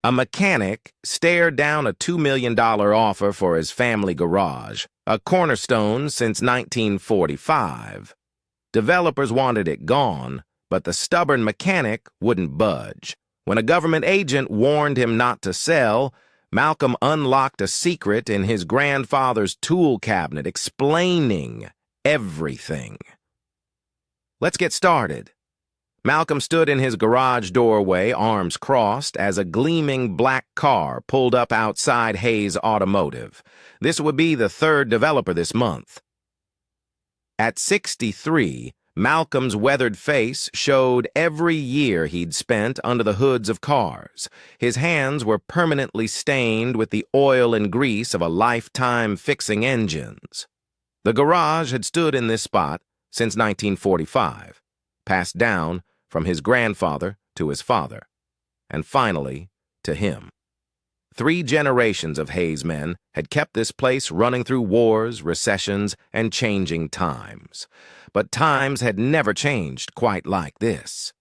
A mechanic stared down a $2 million offer for his family garage, a cornerstone since 1945. Developers wanted it gone, but the stubborn mechanic wouldn't budge. When a government agent warned him not to sell, Malcolm unlocked a secret in his grandfather's tool cabinet explaining everything. Let's get started. Malcolm stood in his garage doorway, arms crossed, as a gleaming black car pulled up outside Hayes Automotive. This would be the third developer this month. At 63, Malcolm's weathered face showed every year he'd spent under the hoods of cars. His hands were permanently stained with the oil and grease of a lifetime fixing engines. The garage had stood in this spot since 1945, passed down from his grandfather to his father, and finally to him. 3 generations of Hayes men had kept this place running through wars, recessions, and changing times. But times had never changed quite like this.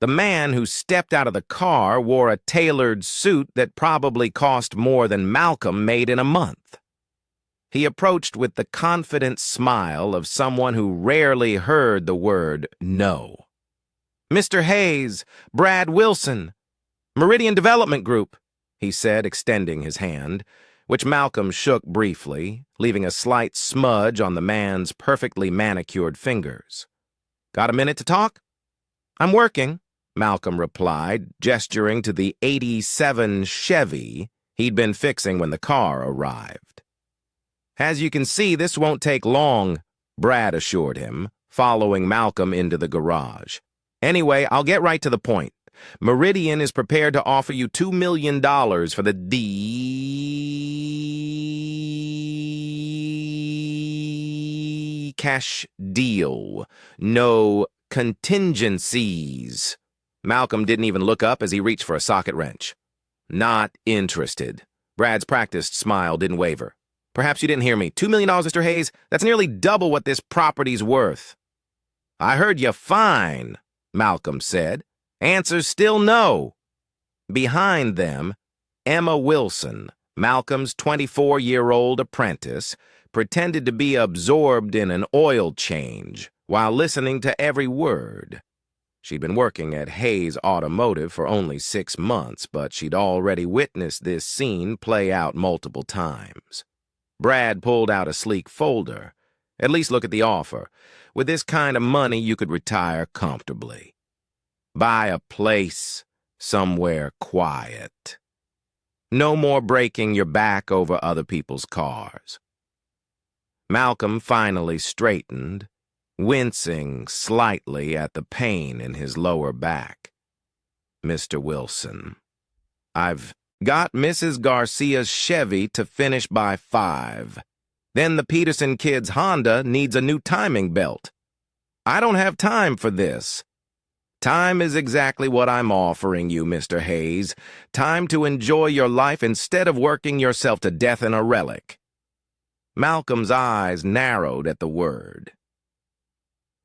The man who stepped out of the car wore a tailored suit that probably cost more than Malcolm made in a month. He approached with the confident smile of someone who rarely heard the word no. "Mr. Hayes, Brad Wilson, Meridian Development Group," he said, extending his hand, which Malcolm shook briefly, leaving a slight smudge on the man's perfectly manicured fingers. "Got a minute to talk?" "I'm working," Malcolm replied, gesturing to the '87 Chevy he'd been fixing when the car arrived. "As you can see, this won't take long," Brad assured him, following Malcolm into the garage. "Anyway, I'll get right to the point. Meridian is prepared to offer you $2 million for the cash deal. No contingencies." Malcolm didn't even look up as he reached for a socket wrench. "Not interested." Brad's practiced smile didn't waver. "Perhaps you didn't hear me. $2 million, Mr. Hayes? That's nearly double what this property's worth." "I heard you fine," Malcolm said. "Answer's still no." Behind them, Emma Wilson, Malcolm's 24-year-old apprentice, pretended to be absorbed in an oil change while listening to every word. She'd been working at Hayes Automotive for only 6 months, but she'd already witnessed this scene play out multiple times. Brad pulled out a sleek folder. "At least look at the offer. With this kind of money, you could retire comfortably. Buy a place somewhere quiet. No more breaking your back over other people's cars." Malcolm finally straightened, wincing slightly at the pain in his lower back. "Mr. Wilson, I've got Mrs. Garcia's Chevy to finish by 5. Then the Peterson kid's Honda needs a new timing belt. I don't have time for this. Time is exactly what I'm offering you, Mr. Hayes. Time to enjoy your life instead of working yourself to death in a relic." Malcolm's eyes narrowed at the word.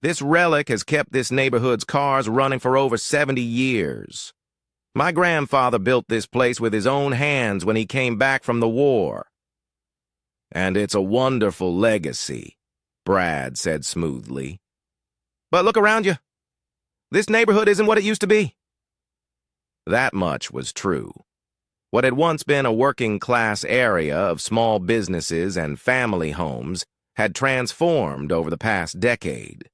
"This relic has kept this neighborhood's cars running for over 70 years. My grandfather built this place with his own hands when he came back from the war. And it's a wonderful legacy," Brad said smoothly. "But look around you. This neighborhood isn't what it used to be." That much was true. What had once been a working-class area of small businesses and family homes had transformed over the past decade.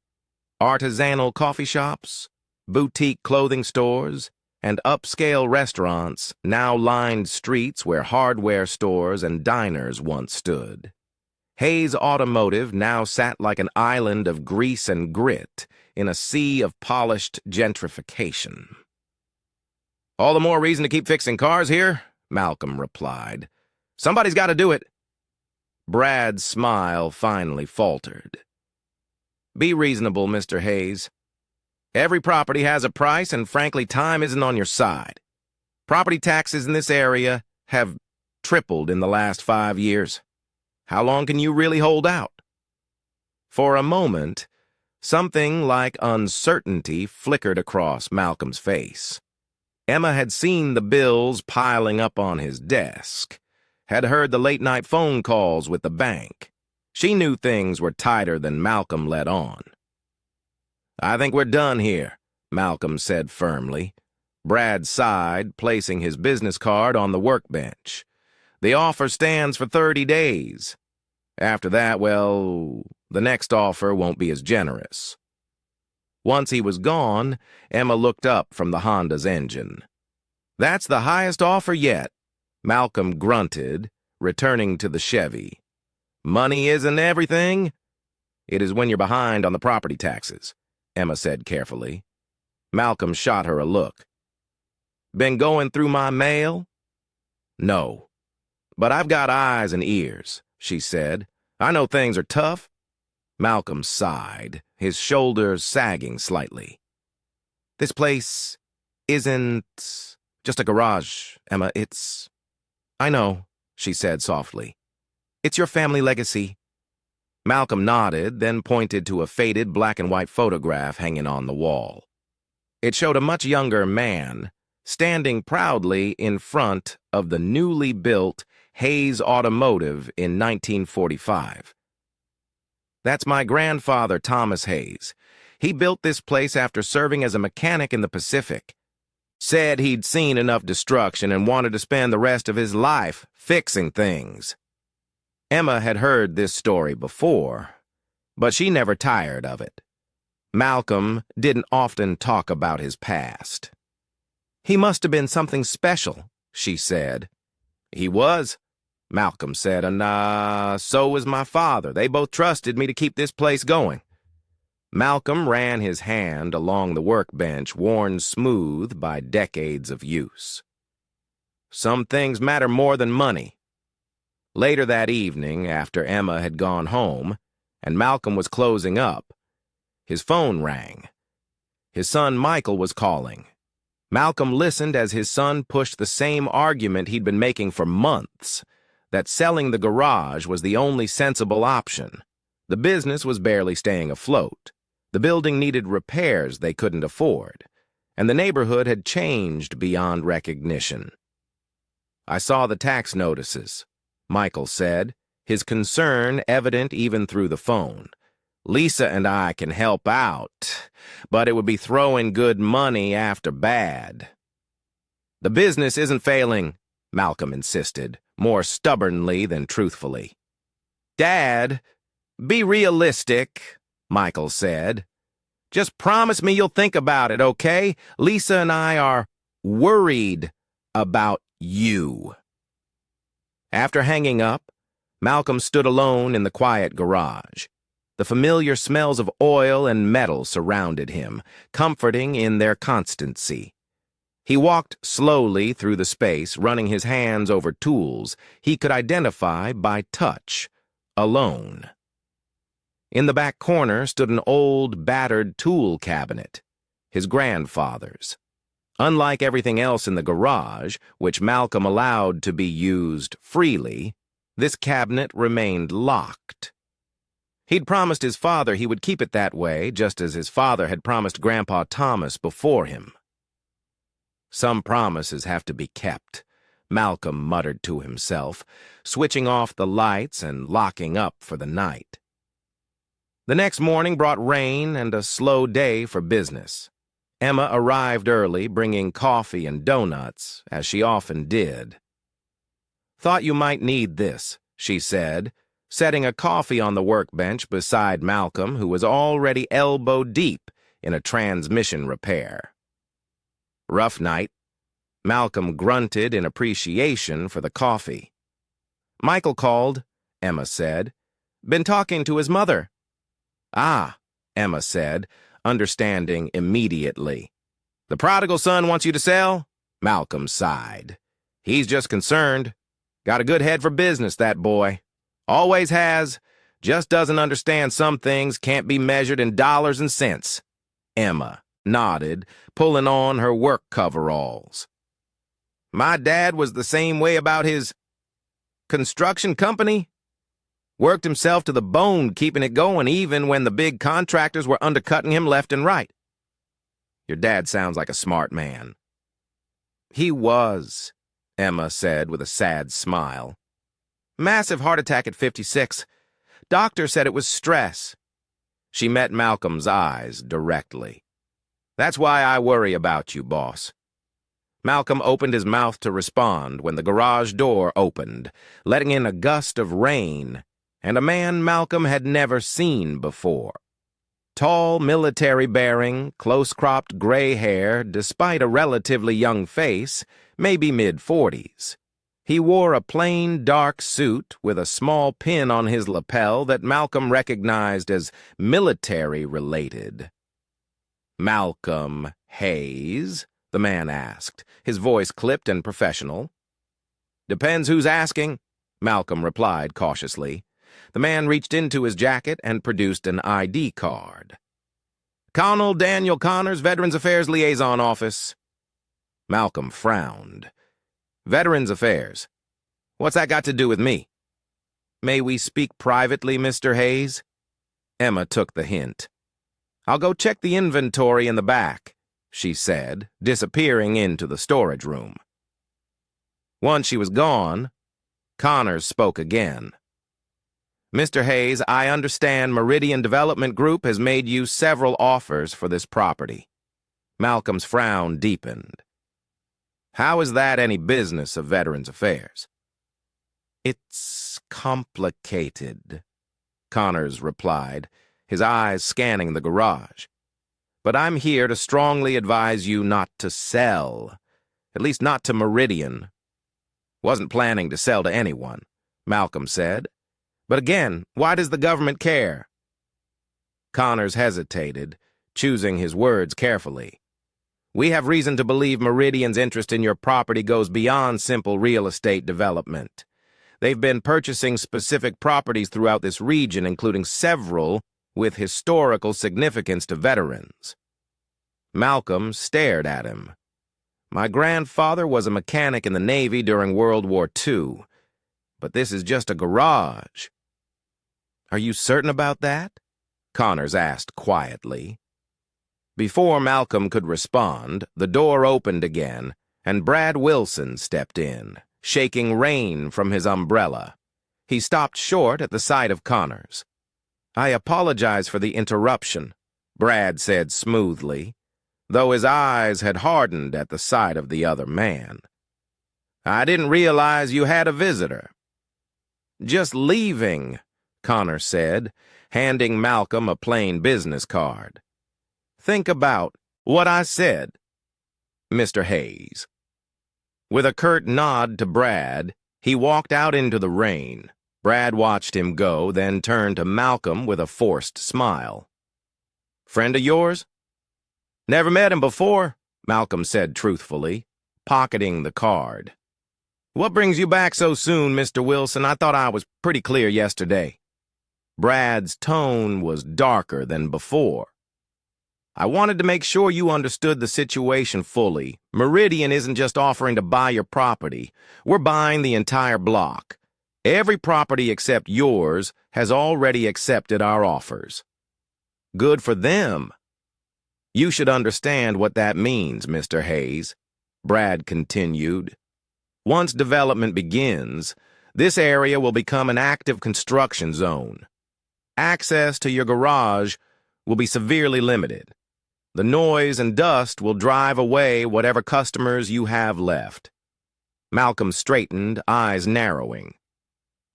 Artisanal coffee shops, boutique clothing stores, and upscale restaurants now lined streets where hardware stores and diners once stood. Hayes Automotive now sat like an island of grease and grit in a sea of polished gentrification. "All the more reason to keep fixing cars here," Malcolm replied. "Somebody's got to do it." Brad's smile finally faltered. "Be reasonable, Mr. Hayes. Every property has a price, and frankly, time isn't on your side. Property taxes in this area have tripled in the last 5 years. How long can you really hold out?" For a moment, something like uncertainty flickered across Malcolm's face. Emma had seen the bills piling up on his desk, had heard the late-night phone calls with the bank. She knew things were tighter than Malcolm let on. "I think we're done here," Malcolm said firmly. Brad sighed, placing his business card on the workbench. "The offer stands for 30 days. After that, well, the next offer won't be as generous." Once he was gone, Emma looked up from the Honda's engine. "That's the highest offer yet," Malcolm grunted, returning to the Chevy. "Money isn't everything." "It is when you're behind on the property taxes," Emma said carefully. Malcolm shot her a look. "Been going through my mail?" "No. But I've got eyes and ears," she said. "I know things are tough." Malcolm sighed, his shoulders sagging slightly. "This place isn't just a garage, Emma. It's—" "I know," she said softly. "It's your family legacy." Malcolm nodded, then pointed to a faded black-and-white photograph hanging on the wall. It showed a much younger man, standing proudly in front of the newly built Hayes Automotive in 1945. "That's my grandfather, Thomas Hayes. He built this place after serving as a mechanic in the Pacific. Said he'd seen enough destruction and wanted to spend the rest of his life fixing things." Emma had heard this story before, but she never tired of it. Malcolm didn't often talk about his past. "He must have been something special," she said. "He was," Malcolm said, "and so was my father. They both trusted me to keep this place going." Malcolm ran his hand along the workbench, worn smooth by decades of use. "Some things matter more than money." Later that evening, after Emma had gone home and Malcolm was closing up, his phone rang. His son Michael was calling. Malcolm listened as his son pushed the same argument he'd been making for months, that selling the garage was the only sensible option. The business was barely staying afloat. The building needed repairs they couldn't afford, and the neighborhood had changed beyond recognition. "I saw the tax notices," Michael said, his concern evident even through the phone. "Lisa and I can help out, but it would be throwing good money after bad." "The business isn't failing," Malcolm insisted, more stubbornly than truthfully. "Dad, be realistic," Michael said. "Just promise me you'll think about it, okay? Lisa and I are worried about you." After hanging up, Malcolm stood alone in the quiet garage. The familiar smells of oil and metal surrounded him, comforting in their constancy. He walked slowly through the space, running his hands over tools he could identify by touch, alone. In the back corner stood an old, battered tool cabinet, his grandfather's. Unlike everything else in the garage, which Malcolm allowed to be used freely, this cabinet remained locked. He'd promised his father he would keep it that way, just as his father had promised Grandpa Thomas before him. "Some promises have to be kept," Malcolm muttered to himself, switching off the lights and locking up for the night. The next morning brought rain and a slow day for business. Emma arrived early, bringing coffee and donuts, as she often did. "Thought you might need this," she said, setting a coffee on the workbench beside Malcolm, who was already elbow-deep in a transmission repair. "Rough night." Malcolm grunted in appreciation for the coffee. "Michael called," Emma said. "Been talking to his mother." "Ah," Emma said, understanding immediately. "The prodigal son wants you to sell?" Malcolm sighed. "He's just concerned. Got a good head for business, that boy. Always has. Just doesn't understand some things can't be measured in dollars and cents." Emma nodded, pulling on her work coveralls. "My dad was the same way about his construction company. Worked himself to the bone keeping it going even when the big contractors were undercutting him left and right." "Your dad sounds like a smart man." He was, Emma said with a sad smile. Massive heart attack at 56. Doctor said it was stress. She met Malcolm's eyes directly. That's why I worry about you, boss. Malcolm opened his mouth to respond when the garage door opened, letting in a gust of rain, and a man Malcolm had never seen before. Tall, military-bearing, close-cropped gray hair, despite a relatively young face, maybe mid-40s. He wore a plain, dark suit with a small pin on his lapel that Malcolm recognized as military-related. Malcolm Hayes? The man asked, his voice clipped and professional. Depends who's asking, Malcolm replied cautiously. The man reached into his jacket and produced an ID card. Colonel Daniel Connors, Veterans Affairs Liaison Office. Malcolm frowned. Veterans Affairs. What's that got to do with me? May we speak privately, Mr. Hayes? Emma took the hint. I'll go check the inventory in the back, she said, disappearing into the storage room. Once she was gone, Connors spoke again. Mr. Hayes, I understand Meridian Development Group has made you several offers for this property. Malcolm's frown deepened. How is that any business of Veterans Affairs? It's complicated, Connors replied, his eyes scanning the garage. But I'm here to strongly advise you not to sell, at least not to Meridian. Wasn't planning to sell to anyone, Malcolm said. But again, why does the government care? Connors hesitated, choosing his words carefully. We have reason to believe Meridian's interest in your property goes beyond simple real estate development. They've been purchasing specific properties throughout this region, including several with historical significance to veterans. Malcolm stared at him. My grandfather was a mechanic in the Navy during World War II, but this is just a garage. Are you certain about that? Connors asked quietly. Before Malcolm could respond, the door opened again, and Brad Wilson stepped in, shaking rain from his umbrella. He stopped short at the sight of Connors. I apologize for the interruption, Brad said smoothly, though his eyes had hardened at the sight of the other man. I didn't realize you had a visitor. Just leaving, Connors said, handing Malcolm a plain business card. Think about what I said, Mr. Hayes. With a curt nod to Brad, he walked out into the rain. Brad watched him go, then turned to Malcolm with a forced smile. Friend of yours? Never met him before, Malcolm said truthfully, pocketing the card. What brings you back so soon, Mr. Wilson? I thought I was pretty clear yesterday. Brad's tone was darker than before. I wanted to make sure you understood the situation fully. Meridian isn't just offering to buy your property. We're buying the entire block. Every property except yours has already accepted our offers. Good for them. You should understand what that means, Mr. Hayes, Brad continued. Once development begins, this area will become an active construction zone. Access to your garage will be severely limited. The noise and dust will drive away whatever customers you have left. Malcolm straightened, eyes narrowing.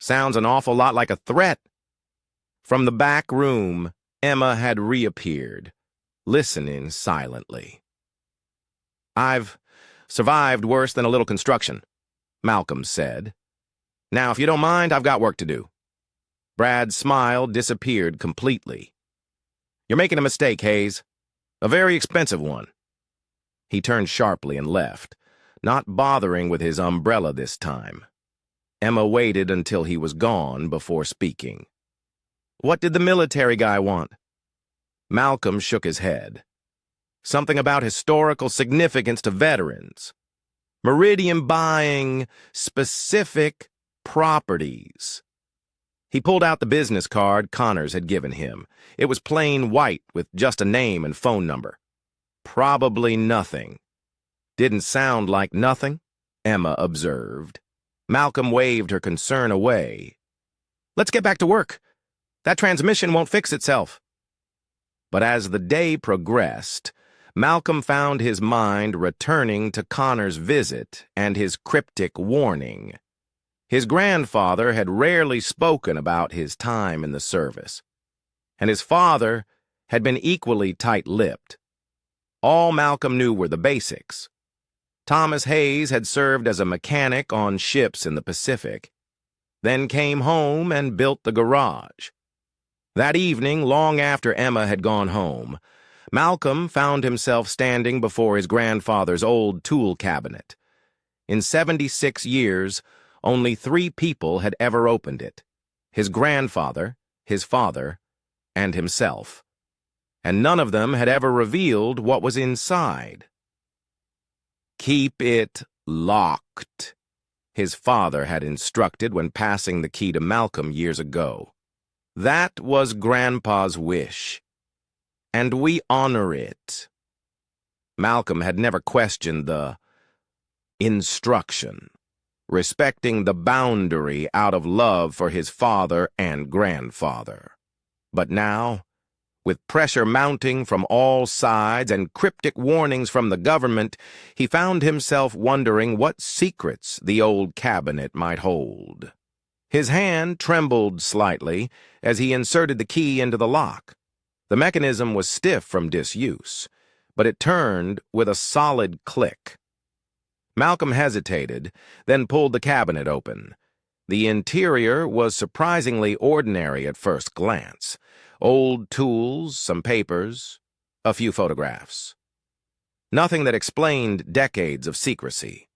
Sounds an awful lot like a threat. From the back room, Emma had reappeared, listening silently. I've survived worse than a little construction, Malcolm said. Now, if you don't mind, I've got work to do. Brad's smile disappeared completely. You're making a mistake, Hayes. A very expensive one. He turned sharply and left, not bothering with his umbrella this time. Emma waited until he was gone before speaking. What did the military guy want? Malcolm shook his head. Something about historical significance to veterans. Meridian buying specific properties. He pulled out the business card Connors had given him. It was plain white with just a name and phone number. Probably nothing. Didn't sound like nothing, Emma observed. Malcolm waved her concern away. Let's get back to work. That transmission won't fix itself. But as the day progressed, Malcolm found his mind returning to Connor's visit and his cryptic warning. His grandfather had rarely spoken about his time in the service, and his father had been equally tight-lipped. All Malcolm knew were the basics. Thomas Hayes had served as a mechanic on ships in the Pacific, then came home and built the garage. That evening, long after Emma had gone home, Malcolm found himself standing before his grandfather's old tool cabinet. In 76 years, only 3 people had ever opened it: his grandfather, his father, and himself. And none of them had ever revealed what was inside. Keep it locked, his father had instructed when passing the key to Malcolm years ago. That was Grandpa's wish, and we honor it. Malcolm had never questioned the instruction, respecting the boundary out of love for his father and grandfather. But now, with pressure mounting from all sides and cryptic warnings from the government, he found himself wondering what secrets the old cabinet might hold. His hand trembled slightly as he inserted the key into the lock. The mechanism was stiff from disuse, but it turned with a solid click. Malcolm hesitated, then pulled the cabinet open. The interior was surprisingly ordinary at first glance. Old tools, some papers, a few photographs. Nothing that explained decades of secrecy.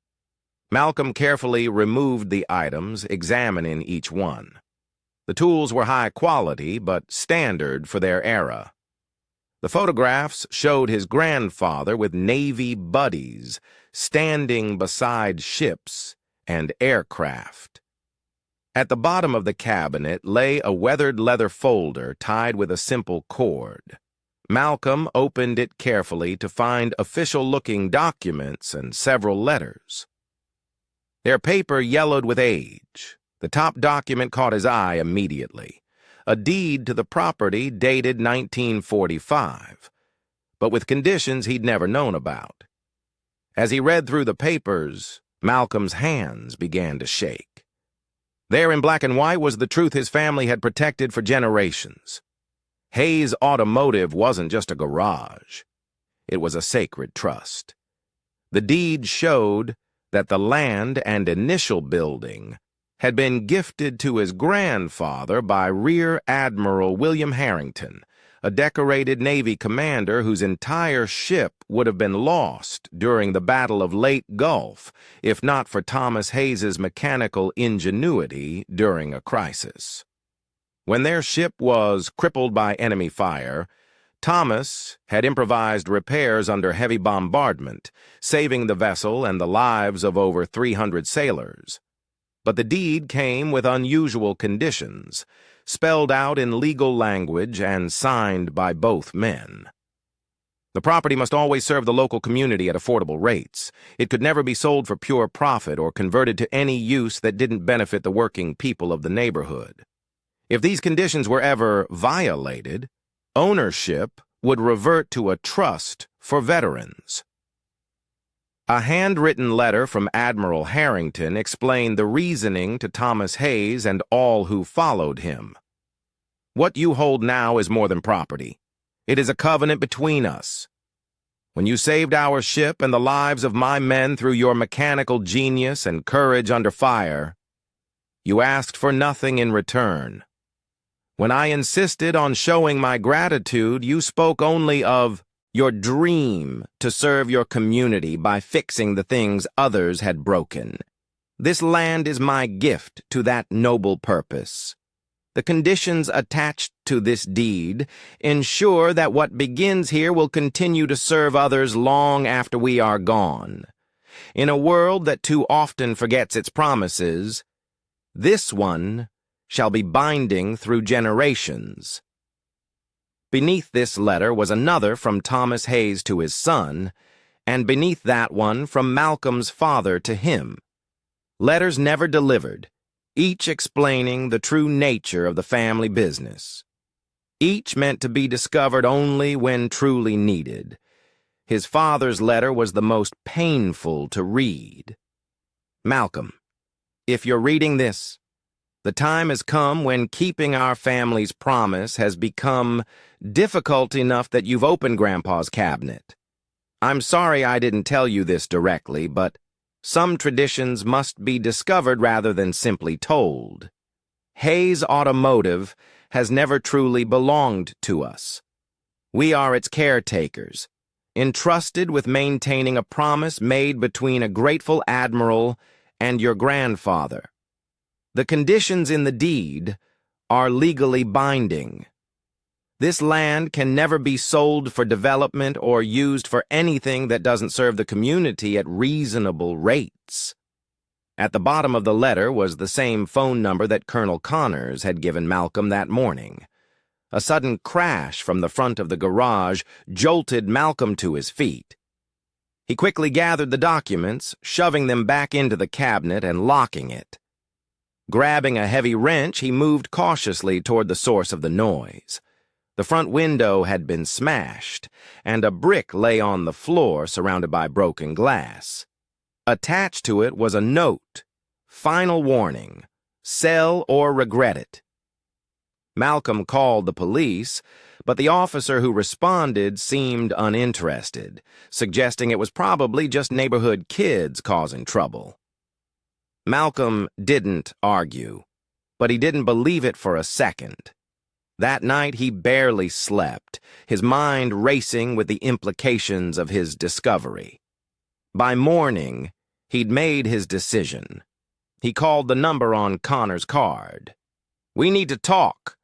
Malcolm carefully removed the items, examining each one. The tools were high quality, but standard for their era. The photographs showed his grandfather with Navy buddies, standing beside ships and aircraft. At the bottom of the cabinet lay a weathered leather folder tied with a simple cord. Malcolm opened it carefully to find official-looking documents and several letters. Their paper yellowed with age. The top document caught his eye immediately. A deed to the property dated 1945, but with conditions he'd never known about. As he read through the papers, Malcolm's hands began to shake. There in black and white was the truth his family had protected for generations. Hayes Automotive wasn't just a garage. It was a sacred trust. The deed showed that the land and initial building had been gifted to his grandfather by Rear Admiral William Harrington, a decorated Navy commander whose entire ship would have been lost during the Battle of Leyte Gulf if not for Thomas Hayes's mechanical ingenuity during a crisis. When their ship was crippled by enemy fire, Thomas had improvised repairs under heavy bombardment, saving the vessel and the lives of over 300 sailors. But the deed came with unusual conditions, spelled out in legal language and signed by both men. The property must always serve the local community at affordable rates. It could never be sold for pure profit or converted to any use that didn't benefit the working people of the neighborhood. If these conditions were ever violated, ownership would revert to a trust for veterans. A handwritten letter from Admiral Harrington explained the reasoning to Thomas Hayes and all who followed him. What you hold now is more than property. It is a covenant between us. When you saved our ship and the lives of my men through your mechanical genius and courage under fire, you asked for nothing in return. When I insisted on showing my gratitude, you spoke only of your dream to serve your community by fixing the things others had broken. This land is my gift to that noble purpose. The conditions attached to this deed ensure that what begins here will continue to serve others long after we are gone. In a world that too often forgets its promises, this one shall be binding through generations. Beneath this letter was another from Thomas Hayes to his son, and beneath that one from Malcolm's father to him. Letters never delivered, each explaining the true nature of the family business. Each meant to be discovered only when truly needed. His father's letter was the most painful to read. Malcolm, if you're reading this, the time has come when keeping our family's promise has become difficult enough that you've opened Grandpa's cabinet. I'm sorry I didn't tell you this directly, but some traditions must be discovered rather than simply told. Hayes Automotive has never truly belonged to us. We are its caretakers, entrusted with maintaining a promise made between a grateful admiral and your grandfather. The conditions in the deed are legally binding. This land can never be sold for development or used for anything that doesn't serve the community at reasonable rates. At the bottom of the letter was the same phone number that Colonel Connors had given Malcolm that morning. A sudden crash from the front of the garage jolted Malcolm to his feet. He quickly gathered the documents, shoving them back into the cabinet and locking it. Grabbing a heavy wrench, he moved cautiously toward the source of the noise. The front window had been smashed, and a brick lay on the floor surrounded by broken glass. Attached to it was a note, "Final warning, sell or regret it." Malcolm called the police, but the officer who responded seemed uninterested, suggesting it was probably just neighborhood kids causing trouble. Malcolm didn't argue, but he didn't believe it for a second. That night he barely slept, his mind racing with the implications of his discovery. By morning, he'd made his decision. He called the number on Connor's card. "We need to talk,"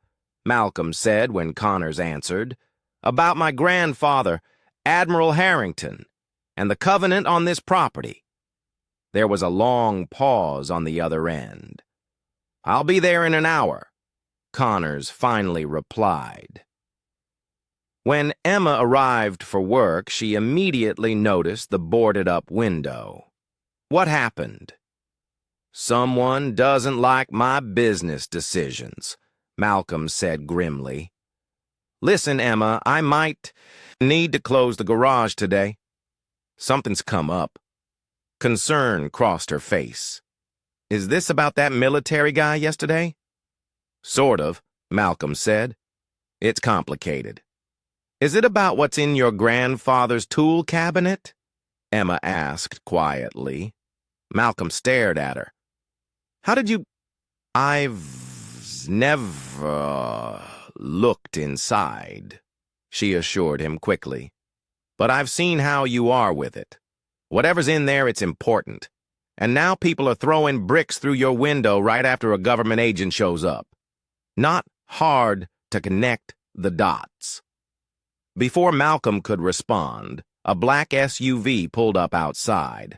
Malcolm said when Connors answered, "about my grandfather, Admiral Harrington, and the covenant on this property." There was a long pause on the other end. "I'll be there in an hour," Connors finally replied. When Emma arrived for work, she immediately noticed the boarded-up window. "What happened?" "Someone doesn't like my business decisions," Malcolm said grimly. "Listen, Emma, I might need to close the garage today. Something's come up." Concern crossed her face. "Is this about that military guy yesterday?" "Sort of," Malcolm said. "It's complicated." "Is it about what's in your grandfather's tool cabinet?" Emma asked quietly. Malcolm stared at her. "How did you—" "I've never looked inside," she assured him quickly. "But I've seen how you are with it. Whatever's in there, it's important. And now people are throwing bricks through your window right after a government agent shows up. Not hard to connect the dots." Before Malcolm could respond, a black SUV pulled up outside.